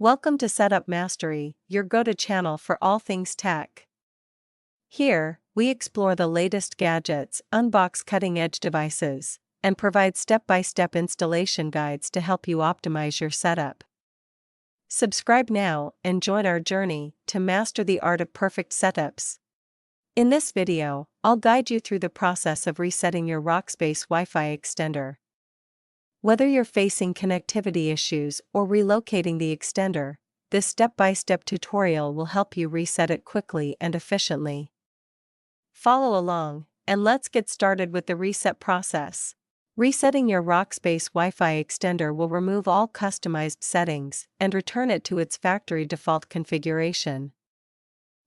Welcome to Setup Mastery, your go-to channel for all things tech. Here, we explore the latest gadgets, unbox cutting-edge devices, and provide step-by-step installation guides to help you optimize your setup. Subscribe now and join our journey to master the art of perfect setups. In this video, I'll guide you through the process of resetting your Rockspace Wi-Fi extender. Whether you're facing connectivity issues or relocating the extender, this step-by-step tutorial will help you reset it quickly and efficiently. Follow along, and let's get started with the reset process. Resetting your Rockspace Wi-Fi extender will remove all customized settings and return it to its factory default configuration.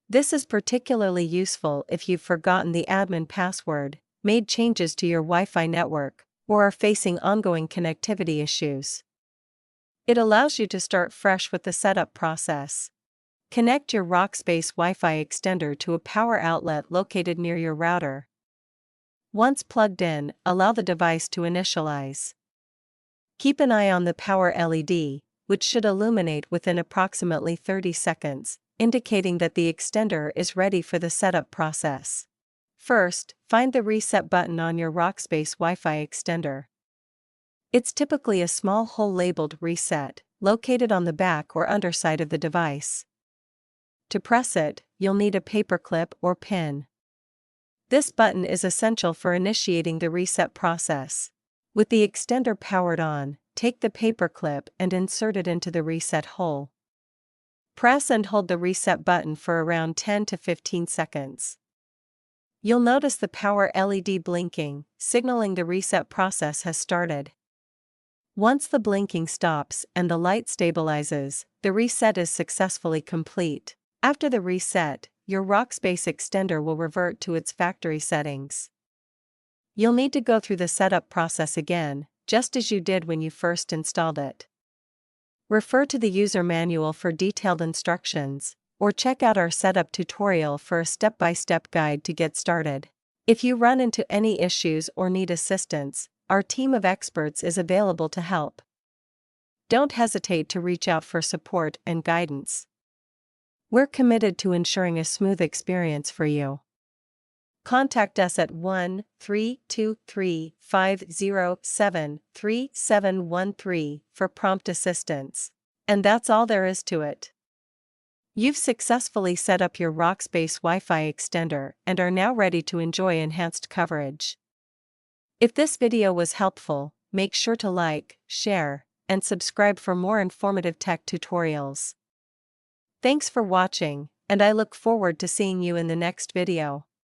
This is particularly useful if you've forgotten the admin password, made changes to your Wi-Fi network, or are facing ongoing connectivity issues. It allows you to start fresh with the setup process. Connect your Rockspace Wi-Fi extender to a power outlet located near your router. Once plugged in, allow the device to initialize. Keep an eye on the power LED, which should illuminate within approximately 30 seconds, indicating that the extender is ready for the setup process. First, find the reset button on your Rockspace Wi-Fi extender. It's typically a small hole labeled Reset, located on the back or underside of the device. To press it, you'll need a paperclip or pin. This button is essential for initiating the reset process. With the extender powered on, take the paperclip and insert it into the reset hole. Press and hold the reset button for around 10 to 15 seconds. You'll notice the power LED blinking, signaling the reset process has started. Once the blinking stops and the light stabilizes, the reset is successfully complete. After the reset, your Rockspace extender will revert to its factory settings. You'll need to go through the setup process again, just as you did when you first installed it. Refer to the user manual for detailed instructions, or check out our setup tutorial for a step-by-step guide to get started. If you run into any issues or need assistance, our team of experts is available to help. Don't hesitate to reach out for support and guidance. We're committed to ensuring a smooth experience for you. Contact us at 1-323-507-3713 for prompt assistance. And that's all there is to it. You've successfully set up your Rockspace Wi-Fi extender and are now ready to enjoy enhanced coverage. If this video was helpful, make sure to like, share, and subscribe for more informative tech tutorials. Thanks for watching, and I look forward to seeing you in the next video.